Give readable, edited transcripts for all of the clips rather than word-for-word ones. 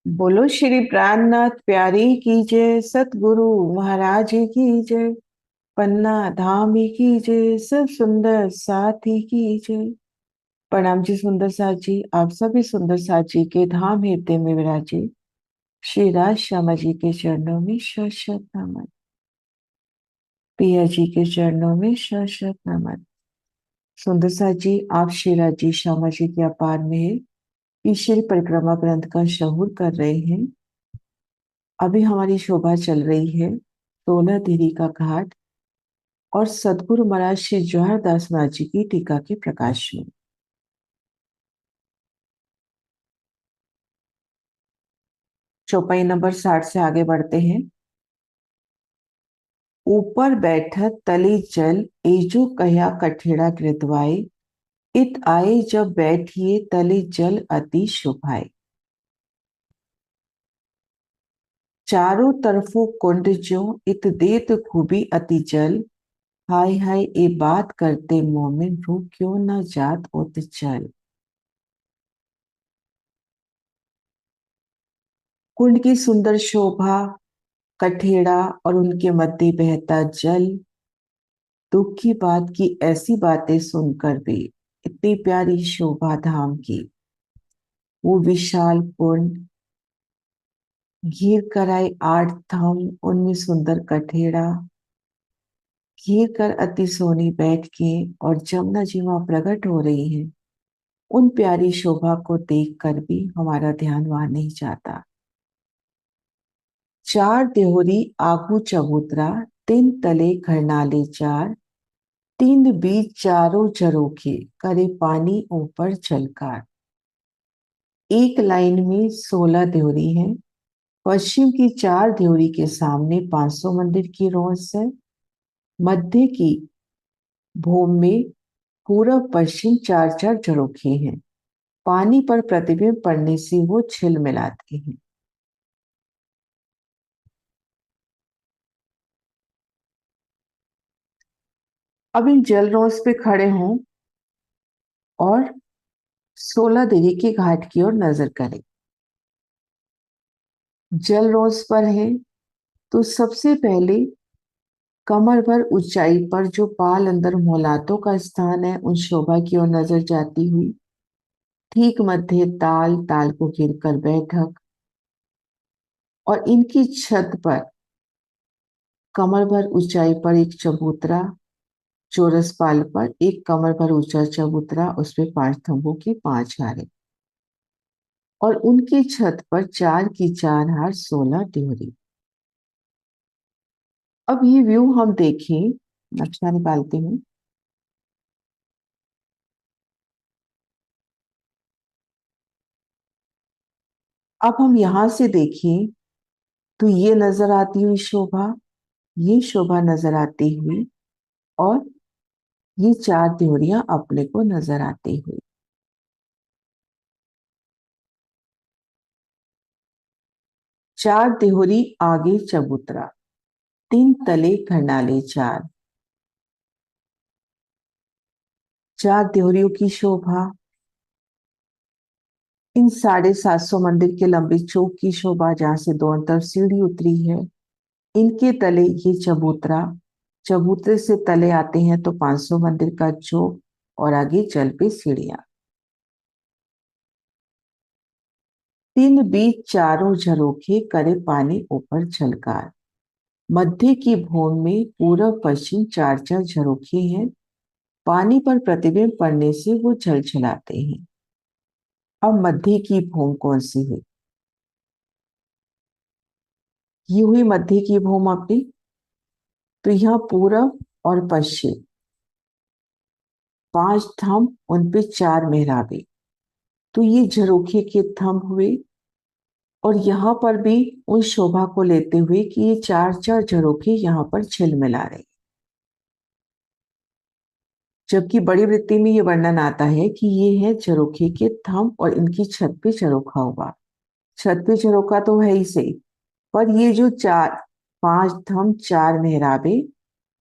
बोलो श्री प्राणनाथ प्यारी की जय, सतगुरु महाराज की जय। पन्ना धाम की जय, सब सुंदर साथी की जय। प्रणाम जी सुंदर साथ जी, आप सभी सुंदर साथ जी के धाम हृदय में विराजे श्री राज श्यामा जी के चरणों में शत शत नमन। पिया जी के चरणों में शत शत नमन। सुंदर साथ जी, आप श्री राज जी श्यामा जी के अपार में ईश्वरी परिक्रमा ग्रंथ का शहूर कर रहे हैं। अभी हमारी शोभा चल रही है 16 देवी का घाट और सदगुरु महाराज श्री जवाहर दास महाराज जी की टीका के प्रकाश में। चौपाई नंबर 60 से आगे बढ़ते हैं। ऊपर बैठत तली जल, एजो कह्या कठेड़ा कृतवाए। इत आए जब बैठिए तले जल अति शोभाए। चारों तरफों कुंड जो, इत देत खूबी अति जल। हाय हाय ए बात करते मोमिन, रू क्यों न जात उत चल। कुंड की सुंदर शोभा, कठेड़ा और उनके मध्य बहता जल। दुख की बात की ऐसी बातें सुनकर भी इतनी प्यारी शोभा धाम की। वो विशाल कुंड, घेर कर आए 8 थम, उनमें सुंदर कठेड़ा घेर कर अति सोनी बैठ के, और जमुना जी वहां प्रकट हो रही है। उन प्यारी शोभा को देख कर भी हमारा ध्यान वहां नहीं जाता। चार देहोरी आगू चबूतरा, तीन तले घरनाले चार। तीन बीच चारों झरोखे, करे पानी ऊपर छलकार। एक लाइन में 16 देवरी है। पश्चिम की चार देवरी के सामने 500 मंदिर की रोस है। मध्य की भूमि में पूरब पश्चिम चार चार झरोखे हैं। पानी पर प्रतिबिंब पड़ने से वो छिलमिलाते हैं। अब इन जल रोस पे खड़े हों और 16 देवी के घाट की ओर नजर करें। जल रोस पर है तो सबसे पहले कमर भर ऊंचाई पर जो पाल अंदर मोलातों का स्थान है, उन शोभा की ओर नजर जाती हुई ठीक मध्य ताल, ताल को घेर कर बैठक, और इनकी छत पर कमर भर ऊंचाई पर एक चबूतरा, चौरस पाल पर एक कमर भर ऊंचा चबूतरा, उसपे 5 थंबों की 5 हारे, और उनकी छत पर 4 की 4 हार 16 डिहरी। अब ये व्यू हम देखें, नक्शा निकालते हैं। अब हम यहां से देखें तो ये नजर आती हुई शोभा, ये शोभा नजर आती हुई, और ये 4 त्योरियां अपने को नजर आती हुई। चार देहोरी आगे चबूतरा, तीन तले खंडाले चार। 4 देहरियों की शोभा, इन 750 मंदिर के लंबे चौक की शोभा, जहां से दोनों तरफ सीढ़ी उतरी है। इनके तले ये चबूतरा, चबूतरे से तले आते हैं तो 500 मंदिर का चौक, और आगे जल पे सीढ़ियां। तीन बीच चारों झरोखे, करे पानी ऊपर छलकार। मध्य की भूमि में पूरब पश्चिम चार चार झरोखे हैं। पानी पर प्रतिबिंब पड़ने से वो छलछलाते हैं। अब मध्य की भूमि कौन सी हुई? ये हुई मध्य की भूमि अपनी। तो यहाँ पूरब और पश्चिम 5 थंब, उन पे 4 मेहराबे, तो ये झरोखे के थंब हुए। और यहाँ पर भी उस शोभा को लेते हुए कि ये चार चार झरोखे यहाँ पर छिलमिला रहे। जबकि बड़ी वृत्ति में ये वर्णन आता है कि ये है झरोखे के थंब और इनकी छत पे झरोखा हुआ। छत पे झरोखा तो है ही सही, पर ये जो चार 5 थंब 4 मेहराबे,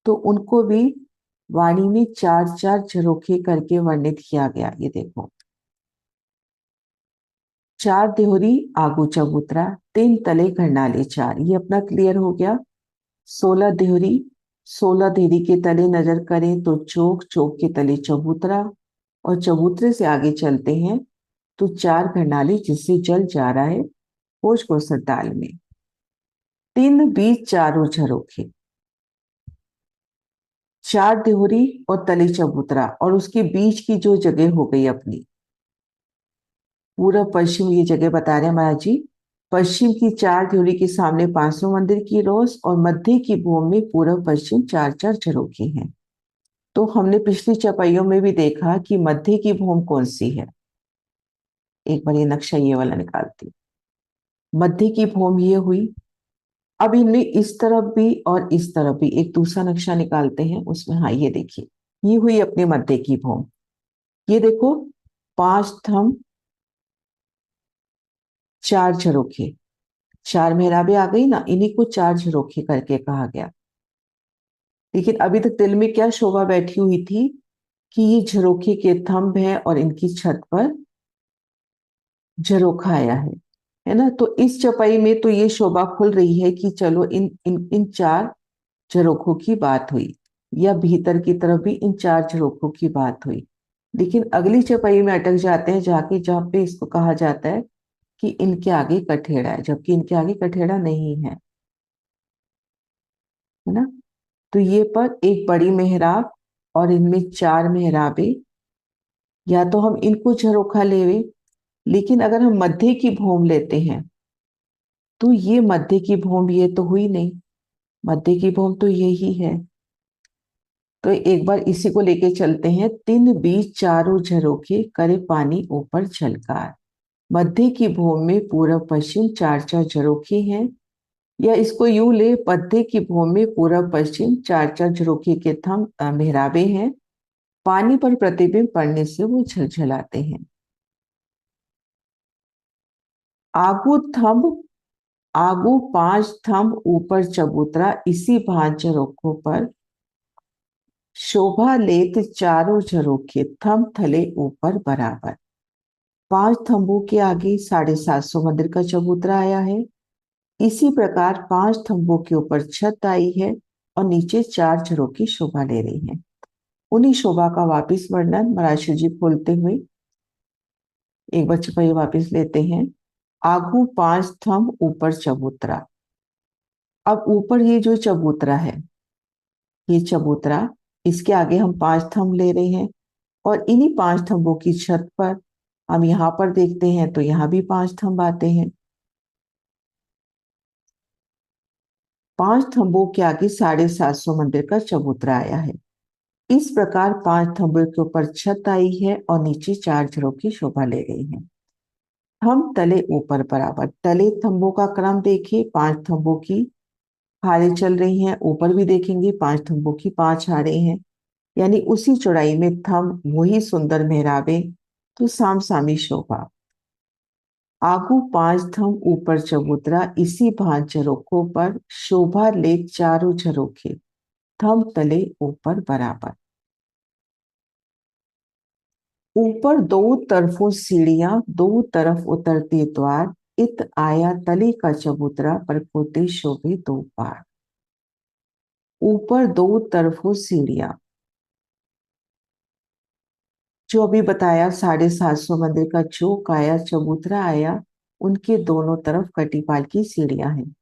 तो उनको भी वाणी में चार चार झरोखे करके वर्णित किया गया। ये देखो, चार देहरी आगू चबूतरा, तीन तले घरनाले चार, ये अपना क्लियर हो गया। 16 देहरी, 16 देहरी के तले नजर करें तो चौक, चौक के तले चबूतरा, और चबूतरे से आगे चलते हैं तो चार घरनाले जिससे जल जा रहा है भोज को ताल में। तीन बीच चारों झरोखे, चार देहरी और तले चबूतरा, और उसके बीच की जो जगह हो गई अपनी पूर्व पश्चिम, ये जगह बता रहे हैं महाराज जी। पश्चिम की चार देहरी के सामने 500 मंदिर की रोस, और मध्य की भूमि में पूर्व पश्चिम चार चार झरोखे हैं। तो हमने पिछली चपाइयों में भी देखा कि मध्य की भूमि कौन सी है। एक बार ये नक्शा ये वाला निकालती हूँ। मध्य की भूमि ये हुई। अब इनमें इस तरफ भी और इस तरफ भी एक दूसरा नक्शा निकालते हैं, उसमें हाँ ये देखिए, ये हुई अपने मध्य की भूमि। ये देखो, 5 थंब, चार झरोखे, चार मेहराबें आ गई ना, इन्हीं को चार झरोखे करके कहा गया। लेकिन अभी तक दिल में क्या शोभा बैठी हुई थी कि ये झरोखे के थंब है और इनकी छत पर झरोखा आया है ना। तो इस चपाई में तो ये शोभा खुल रही है कि चलो इन इन इन चार झरोखों की बात हुई, या भीतर की तरफ भी इन चार झरोखों की बात हुई। लेकिन अगली चपाई में अटक जाते हैं जाके, जहाँ पे इसको कहा जाता है कि इनके आगे कठेड़ा है, जबकि इनके आगे कठेड़ा नहीं है ना। तो ये पर एक बड़ी मेहराब और इनमें चार मेहराबें, या तो हम इनको झरोखा लेवे, लेकिन अगर हम मध्य की भूमि लेते हैं तो ये मध्य की भूमि ये तो हुई नहीं, मध्य की भूमि तो यही है। तो एक बार इसी को लेके चलते हैं। तीन बीच चारों झरोखे करे पानी ऊपर छलकार, मध्य की भूमि में पूर्व पश्चिम चार चार झरोखे हैं। या इसको यूं ले, मध्य की भूमि में पूर्व पश्चिम चार चार झरोखे के थंब मेहराबे हैं, पानी पर प्रतिबिंब पड़ने से वो झलझलाते हैं। आगू थंब, आगू 5 थंब ऊपर चबूतरा, इसी भांज झरोखों पर शोभा लेत चारों झरोखे, थंब थले ऊपर बराबर। 5 थंबों के आगे 750 मंदिर का चबूतरा आया है। इसी प्रकार 5 थंबों के ऊपर छत आई है और नीचे चार झरोखे शोभा ले रही हैं। उन्हीं शोभा का वापिस वर्णन महाराज जी खोलते हुए एक बार छपाई वापिस लेते हैं। आगू 5 थंब ऊपर चबूतरा। अब ऊपर ये जो चबूतरा है, ये चबूतरा, इसके आगे हम 5 थंब ले रहे हैं, और इन्हीं 5 थंबों की छत पर हम यहाँ पर देखते हैं तो यहाँ भी 5 थंब आते हैं। 5 थंबों के आगे 750 मंदिर का चबूतरा आया है। इस प्रकार 5 थंबों के ऊपर छत आई है और नीचे चार झरोखे शोभा ले रही हैं। हम तले ऊपर बराबर, तले थंबों का क्रम देखिए, 5 थंबों की हारें चल रही हैं, ऊपर भी देखेंगे 5 थंबों की 5 हारें हैं, यानी उसी चौड़ाई में थंब, वही सुंदर मेहराबे, तो सामसामी शोभा। आगू 5 थंब ऊपर चबूतरा, इसी भांज झरोखों पर शोभा ले चारों झरोखे, थंब तले ऊपर बराबर। ऊपर दो तरफों सीढ़ियां, दो तरफ उतरते द्वार, इत आया तले का चबूतरा, पर पोते शोभे दो पार। ऊपर दो तरफों सीढ़ियां, जो अभी बताया 750 मंदिर का चौक आया, चबूतरा आया, उनके दोनों तरफ कटीपाल की सीढ़ियां हैं।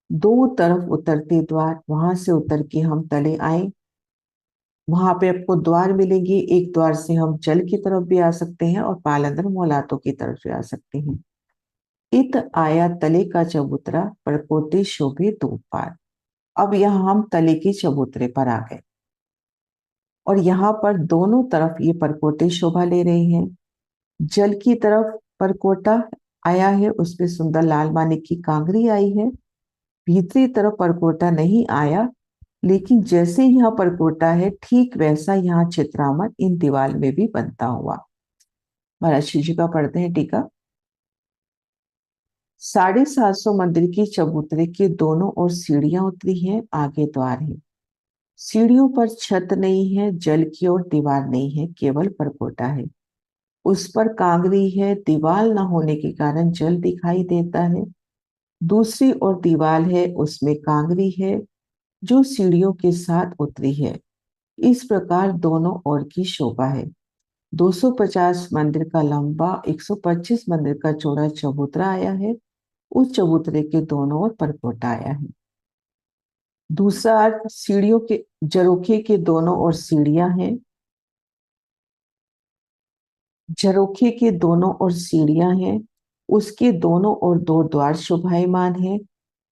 दो तरफ उतरते द्वार, वहां से उतर के हम तले आए, वहां पे आपको द्वार मिलेंगे। एक द्वार से हम जल की तरफ भी आ सकते हैं और पालंदर मोलातों की तरफ भी आ सकते हैं। इत आया तले का चबूतरा, परपोते शोभे दो पार। अब यहाँ हम तले के चबूतरे पर आ गए, और यहाँ पर दोनों तरफ ये परपोते शोभा ले रहे हैं। जल की तरफ परकोटा आया है, उसपे सुंदर लाल मानिक की कांगरी आई है। भीतरी तरफ परकोटा नहीं आया, लेकिन जैसे यहाँ परकोटा है ठीक वैसा यहाँ चित्रामन इन दीवार में भी बनता हुआ। महाराज श्री जी का पढ़ते हैं टीका। 750 मंदिर की चबूतरे के दोनों ओर सीढ़ियां उतरी हैं, आगे द्वार है। सीढ़ियों पर छत नहीं है, जल की ओर दीवार नहीं है, केवल परकोटा है। उस पर कांगरी है, दीवार न होने के कारण जल दिखाई देता है। दूसरी ओर दीवार है, उसमें कांगरी है जो सीढ़ियों के साथ उतरी है। इस प्रकार दोनों ओर की शोभा है। 250 मंदिर का लंबा, 125 मंदिर का चौड़ा चबूतरा आया है। उस चबूतरे के दोनों ओर परकोटा आया है। दूसरा अर्थ, सीढ़ियों के झरोखे के दोनों ओर सीढ़ियां हैं। झरोखे के दोनों ओर सीढ़ियां हैं। उसके दोनों ओर दो द्वार शोभायमान है।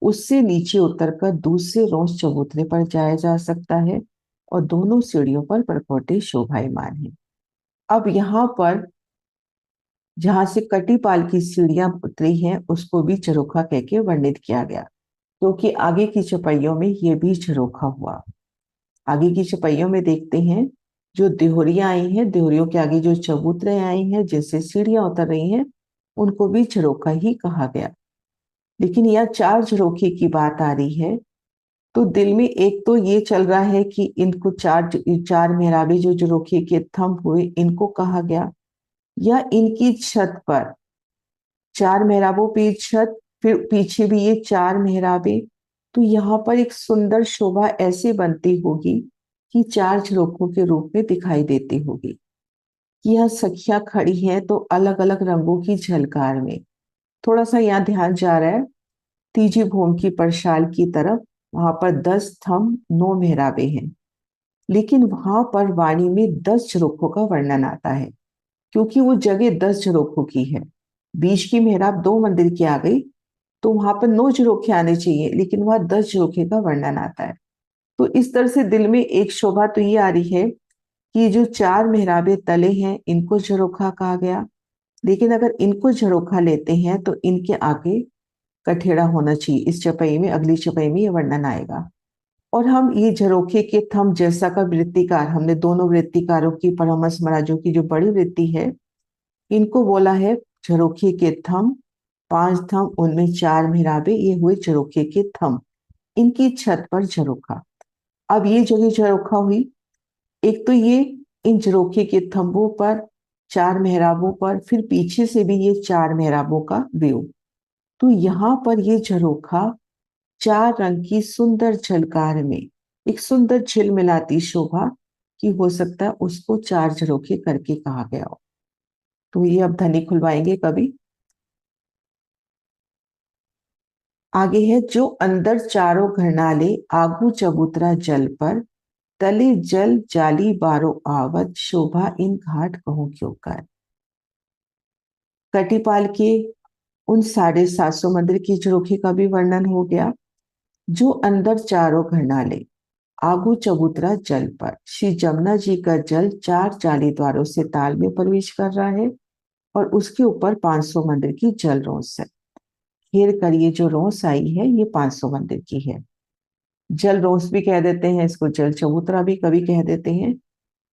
उससे नीचे उतरकर दूसरे रोज चबूतरे पर जाया जा सकता है और दोनों सीढ़ियों पर परकोटे शोभायमान है। अब यहाँ पर जहां से कटीपाल की सीढ़ियां उतरी हैं उसको भी झरोखा कह के वर्णित किया गया, क्योंकि आगे की चपाइयों में ये भी झरोखा हुआ। आगे की चपाइयों में देखते हैं, जो देहरियां आई हैं, देहरियों के आगे जो चबूतरे आई हैं जिससे सीढ़ियां उतर रही हैं, उनको भी झरोखा ही कहा गया। लेकिन यह चार झरोखे की बात आ रही है, तो दिल में एक तो ये चल रहा है कि इनको चार चार मेहराबे जो झरोखे के थंब हुए इनको कहा गया, या इनकी छत पर चार मेहराबों पे छत, फिर पीछे भी ये चार मेहराबे। तो यहाँ पर एक सुंदर शोभा ऐसे बनती होगी कि चार झरोखों के रूप में दिखाई देती होगी कि यह सखियां खड़ी हैं तो अलग अलग रंगों की झलकार में। थोड़ा सा यहाँ ध्यान जा रहा है तीजी भूमि की परशाल की तरफ। वहां पर 10 थंब 9 मेहराबे हैं, लेकिन वहां पर वाणी में 10 झरोखों का वर्णन आता है, क्योंकि वो जगह 10 झरोखों की है। बीच की मेहराब 2 मंदिर की आ गई, तो वहां पर 9 झरोखे आने चाहिए, लेकिन वहां 10 झरोखे का वर्णन आता है। तो इस तरह से दिल में एक शोभा तो ये आ रही है कि जो चार मेहराबे तले हैं इनको झरोखा कहा गया, लेकिन अगर इनको झरोखा लेते हैं तो इनके आगे कठेड़ा होना चाहिए। इस चपाई में, अगली चपाई में ये वर्णन आएगा। और हम ये झरोखे के थंब जैसा का वृत्तिकार, हमने दोनों वृत्तिकारों की परमहंस महाराजों की जो बड़ी वृत्ति है, इनको बोला है झरोखे के थंब। 5 थंब, उनमें 4 मेहराबे, ये हुए झरोखे के थंब। इनकी छत पर झरोखा। अब ये जगह झरोखा हुई, एक तो ये इन झरोखे के थंबों पर, 4 मेहराबों पर, फिर पीछे से भी ये 4 मेहराबों का व्यू। तो यहाँ पर ये झरोखा 4 रंग की सुंदर झलकार में एक सुंदर झिलमिलाती शोभा की हो सकता है उसको 4 झरोखे करके कहा गया हो। तो ये अब धनी खुलवाएंगे कभी। आगे है, जो अंदर चारों घरनाले आगू चबूतरा जल पर, तले जल जाली बारो आवत, शोभा इन घाट कहूं क्यों कर। कटिपाल के उन 750 मंदिर की झरोखे का भी वर्णन हो गया। जो अंदर चारों घरनाले आगू चबूतरा जल पर, श्री जमुना जी का जल 4 जाली द्वारों से ताल में प्रवेश कर रहा है और उसके ऊपर 500 मंदिर की जल रोंस है। घेर कर ये जो रोंस आई है ये 500 मंदिर की है। जल रोंस भी कह देते हैं इसको, जल चबूतरा भी कभी कह देते हैं।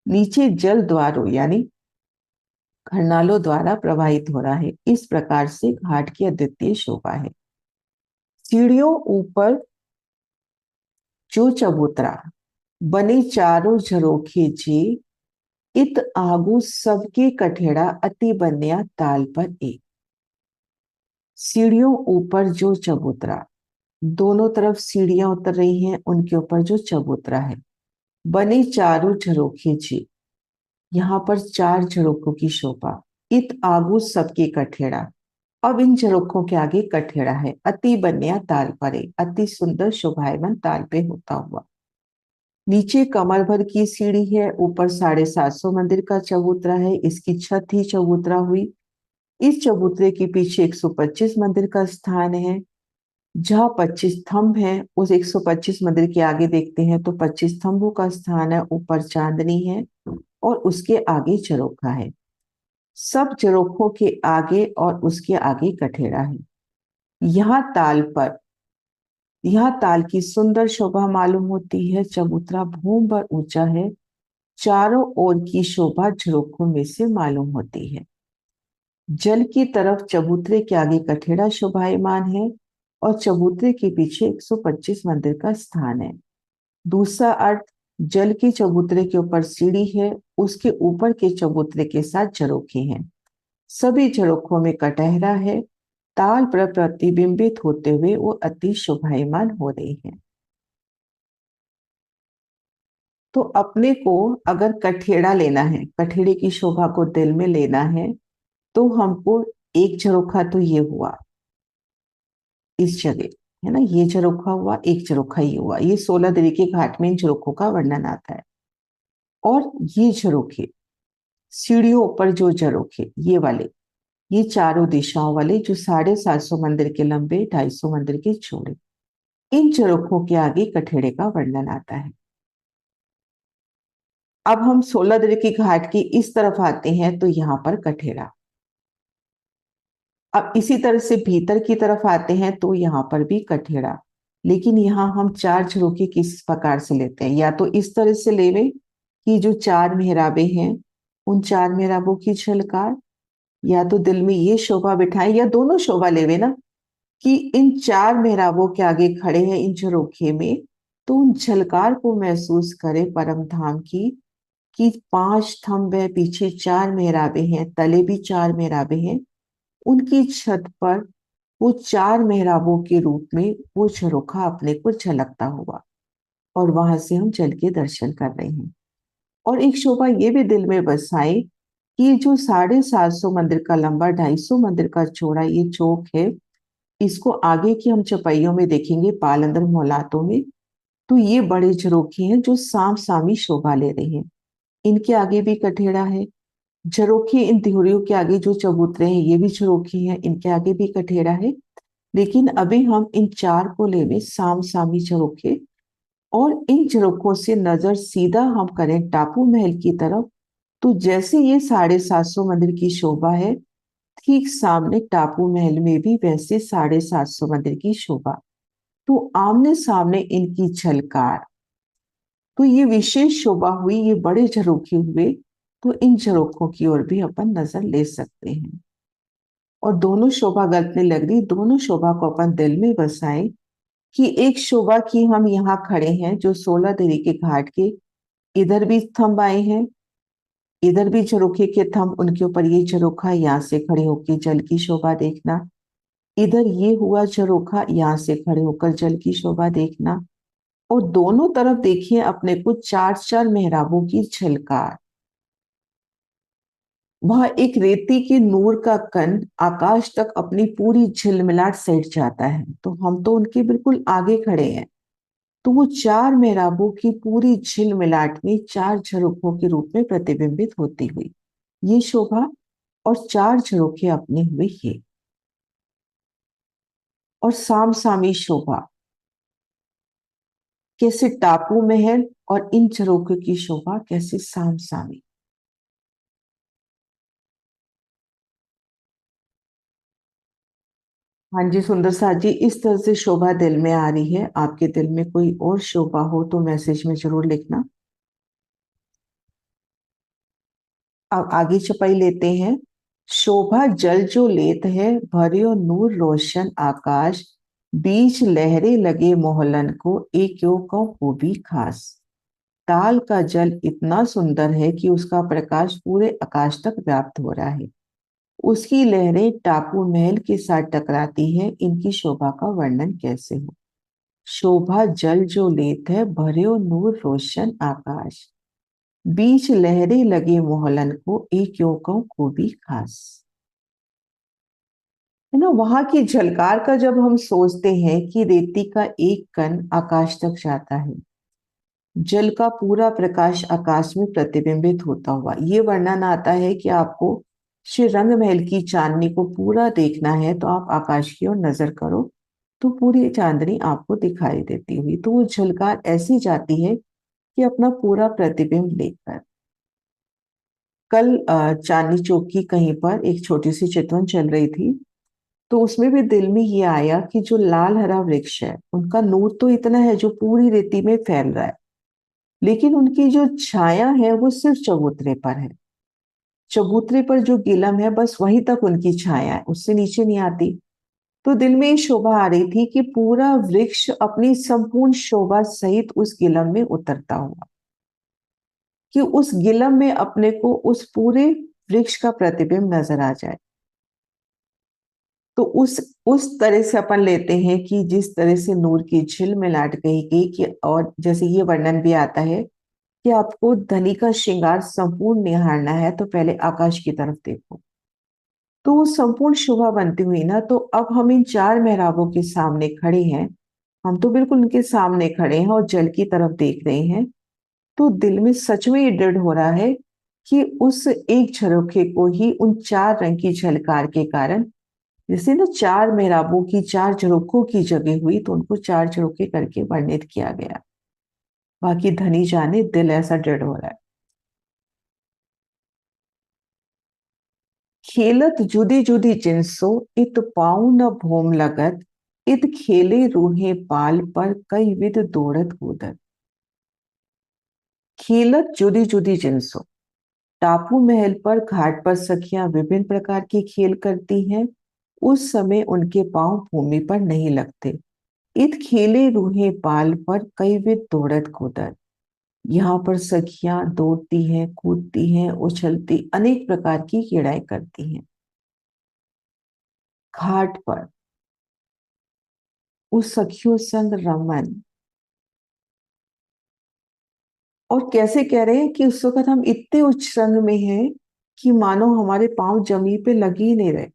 नीचे जल द्वारों यानी खरनालों द्वारा प्रवाहित हो रहा है। इस प्रकार से घाट की अद्वितीय शोभा है। सीढ़ियों ऊपर जो चबूतरा, बने चारों झरोखे जे, इत आगू सबके कठेड़ा अति बन्या ताल पर एक। सीढ़ियों ऊपर जो चबूतरा, दोनों तरफ सीढ़ियां उतर रही हैं, उनके ऊपर जो चबूतरा है। बने चारों झरोखे जी, यहाँ पर 4 झरोखों की शोभा। इत आगू सबके कठेड़ा, अब इन झरोखों के आगे कठेड़ा है। अति बन्या ताल परे, अति सुंदर शोभायमान ताल पे होता हुआ। नीचे कमर भर की सीढ़ी है, ऊपर 750 मंदिर का चबूतरा है, इसकी छत ही चबूतरा हुई। इस चबूतरे के पीछे 125 मंदिर का स्थान है, जहाँ 25 स्तंभ है। उस 125 मंदिर के आगे देखते हैं तो 25 स्तंभों का स्थान है, ऊपर चांदनी है और उसके आगे झरोखा है। सब झरोखों के आगे और उसके आगे कठेड़ा है। यहाँ ताल पर, यहाँ ताल की सुंदर शोभा मालूम होती है। चबूतरा भूमि पर ऊंचा है, चारों ओर की शोभा झरोखों में से मालूम होती है। जल की तरफ चबूतरे के आगे कठेड़ा शोभायमान है और चबूतरे के पीछे 125 मंदिर का स्थान है। दूसरा अर्थ, जल के चबूतरे के ऊपर सीढ़ी है, उसके ऊपर के चबूतरे के साथ झरोखे हैं। सभी झरोखों में कटहरा है। ताल पर प्रतिबिंबित होते हुए वो अति शोभायमान हो रही है। तो अपने को अगर कठेड़ा लेना है, कठेड़े की शोभा को दिल में लेना है, तो हमको एक झरोखा तो ये हुआ इस जगह, है ना, ये झरोखा हुआ, एक झरोखा ये हुआ, ये 16 दिरी के घाट में इन झरोखों का वर्णन आता है। और ये झरोखे, सीढ़ियों पर जो झरोखे ये वाले, ये चारों दिशाओं वाले जो 750 मंदिर के लंबे, 250 मंदिर के चौड़े, इन झरोखों के आगे कठेड़े का वर्णन आता है। अब हम 16 दिरी के घाट की इस तरफ आते हैं तो यहाँ पर कठेड़ा। अब इसी तरह से भीतर की तरफ आते हैं तो यहाँ पर भी कठेड़ा। लेकिन यहाँ हम चार झरोखे किस प्रकार से लेते हैं, या तो इस तरह से लेवे कि जो चार मेहराबे हैं उन चार मेहराबों की झलकार, या तो दिल में ये शोभा बिठाएं, या दोनों शोभा लेवे ना, कि इन चार मेहराबों के आगे खड़े हैं इन झरोखे में, तो उन झलकार को महसूस करें परम धाम की, कि 5 स्तंभ है, पीछे चार मेहराबे हैं, तले भी चार मेहराबे हैं, उनकी छत पर वो चार मेहराबों के रूप में वो झरोखा अपने को झलकता हुआ, और वहां से हम जल के दर्शन कर रहे हैं। और एक शोभा ये भी दिल में बसाए कि जो 750 मंदिर का लंबा, 250 मंदिर का चौड़ा ये चौक है, इसको आगे की हम चपाइयों में देखेंगे, पालंदर मोहलातों में, तो ये बड़े झरोखे हैं जो साम सामी शोभा ले रहे हैं। इनके आगे भी कठेड़ा है। झरोखे इन तिहुरियों के आगे जो चबूतरे हैं ये भी झरोखे हैं, इनके आगे भी कठेड़ा है। लेकिन अभी हम इन चार को लेवे साम सामी झरोखे, और इन झरोखों से नजर सीधा हम करें टापू महल की तरफ, तो जैसे ये 750 मंदिर की शोभा है, ठीक सामने टापू महल में भी वैसे 750 मंदिर की शोभा। तो आमने सामने इनकी झलकार, तो ये विशेष शोभा हुई, ये बड़े झरोखे हुए। तो इन झरोखों की ओर भी अपन नजर ले सकते हैं। और दोनों शोभा गलत लग रही, दोनों शोभा को अपन दिल में बसाएं, कि एक शोभा की हम यहाँ खड़े हैं जो 16 दिरी के घाट के, इधर भी स्तंभ आए हैं, इधर भी झरोखे के थंब, उनके ऊपर ये झरोखा, यहाँ से खड़े होकर जल की शोभा देखना, इधर ये हुआ झरोखा, यहाँ से खड़े होकर जल की शोभा देखना। और दोनों तरफ देखिए अपने को चार चार मेहराबों की झलकार। वह एक रेती के नूर का कण आकाश तक अपनी पूरी झिलमिलाट सहित जाता है, तो हम तो उनके बिल्कुल आगे खड़े हैं। तो वो चार मेहराबों की पूरी झिलमिलाट में चार झरोखों के रूप में प्रतिबिंबित होती हुई ये शोभा, और चार झरोखे अपने हुए ये, और साम सामी शोभा, कैसे टापू महल और इन झरोखों की शोभा कैसे साम सामी। हाँ जी सुंदर साथ जी, इस तरह से शोभा दिल में आ रही है। आपके दिल में कोई और शोभा हो तो मैसेज में जरूर लिखना। अब आगे चपाई लेते हैं। शोभा जल जो लेत है, भरियो नूर रोशन आकाश, बीच लहरे लगे मोहलन को, एक यो को भी खास। ताल का जल इतना सुंदर है कि उसका प्रकाश पूरे आकाश तक व्याप्त हो रहा है। उसकी लहरें टापू महल के साथ टकराती है, इनकी शोभा का वर्णन कैसे हो। शोभा जल जो लेत है, भर्यो नूर रोशन आकाश, बीच लहरे लगे मोहलन को, एक योकों को भी खास। है ना, वहां की झलकार का जब हम सोचते हैं कि रेती का एक कण आकाश तक जाता है, जल का पूरा प्रकाश आकाश में प्रतिबिंबित होता हुआ, ये वर्णन आता है कि आपको श्री रंग महल की चांदनी को पूरा देखना है तो आप आकाश की ओर नजर करो, तो पूरी चांदनी आपको दिखाई देती हुई, तो वो झलकार ऐसी जाती है कि अपना पूरा प्रतिबिंब लेकर। कल चांदनी चौक की कहीं पर एक छोटी सी चितवन चल रही थी, तो उसमें भी दिल में ये आया कि जो लाल हरा वृक्ष है उनका नूर तो इतना है जो पूरी रेती में फैल रहा है, लेकिन उनकी जो छाया है वो सिर्फ चबूतरे पर है। चबूतरे पर जो गिलम है बस वहीं तक उनकी छाया है, उससे नीचे नहीं आती। तो दिल में ये शोभा आ रही थी कि पूरा वृक्ष अपनी संपूर्ण शोभा सहित उस गिलम में उतरता हुआ, कि उस गिलम में अपने को उस पूरे वृक्ष का प्रतिबिंब नजर आ जाए। तो उस तरह से अपन लेते हैं कि जिस तरह से नूर की झिलमिलाहट कही गई कि, और जैसे ये वर्णन भी आता है कि आपको धनी का श्रृंगार संपूर्ण निहारना है तो पहले आकाश की तरफ देखो। तो वो संपूर्ण शोभा बनती हुई ना, तो अब हम इन चार मेहराबों के सामने खड़े हैं। हम तो बिल्कुल उनके सामने खड़े हैं और जल की तरफ देख रहे हैं। तो दिल में सच में ये दृढ़ हो रहा है कि उस एक झरोखे को ही उन चार रंग की झलकार के कारण, जैसे ना चार मेहराबों की चार झरोखों की जगह हुई, तो उनको चार झरोखे करके वर्णित किया गया। बाकी धनी जाने, दिल ऐसा दृढ़ हो रहा है। खेलत जुदी जुदी जिनसो, इत पाँव न भोम लगत, इत खेले रूहे पाल पर कई विध दौड़त कूदत। खेलत जुदी जुदी जिनसो, टापू महल पर घाट पर सखियां विभिन्न प्रकार के खेल करती हैं। उस समय उनके पांव भूमि पर नहीं लगते। इत खेले रूहे पाल पर कई विध दौड़त कूदत। यहाँ पर सखियां दौड़ती हैं, कूदती हैं, उछलती अनेक प्रकार की क्रीड़ाएं करती हैं। घाट पर उस सखियों संग रमन, और कैसे कह रहे हैं कि उस वक्त हम इतने उच्च संग में हैं कि मानो हमारे पांव जमीन पे लग ही नहीं रहे।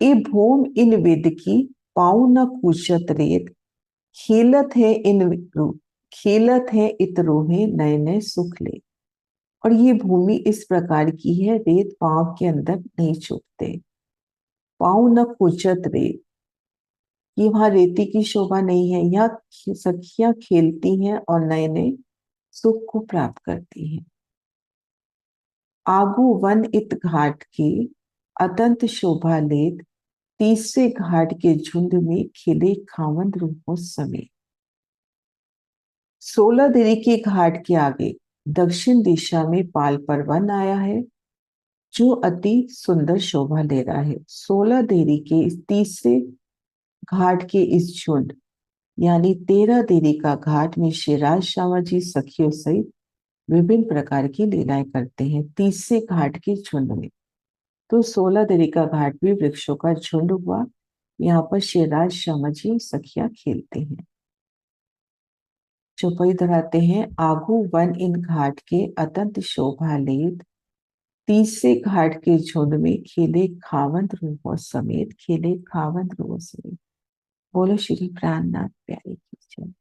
ए भूम इन वेद की, पाँव न कूचत रेत, खेलत है खेलत है इत रोहे नए नए सुख ले। और ये भूमि इस प्रकार की है, रेत पांव के अंदर नहीं चुभते। पाँव न कूचत रेत, ये वहां रेती की शोभा नहीं है, यहाँ सखियां खेलती हैं और नए नए सुख को प्राप्त करती हैं। आगू वन इत घाट की, अतंत शोभा लेत, तीसरे घाट के झुंड में खिले खावंद रूपों समेत। 16 देरी के घाट के आगे दक्षिण दिशा में पाल पर वन आया है, जो अति सुंदर शोभा ले रहा है। 16 देरी के इस तीसरे घाट के इस झुंड, यानी 13 देरी का घाट में श्रीराज श्यामा जी सखियों सहित विभिन्न प्रकार की लीलाएं करते हैं तीसरे घाट के झुंड में। तो 16 देरी का घाट भी वृक्षों का झुंड हुआ। यहाँ पर श्रीराज श्यामा जी सखियां खेलते हैं। चौपाई दोहराते हैं। आगू वन इन घाट के अतंत शोभा लेत, तीसरे घाट के झुंड में खेले खावंत रूपों समेत, खेले खावंत रूपों समेत। बोलो श्री प्राणनाथ प्यारे की जय।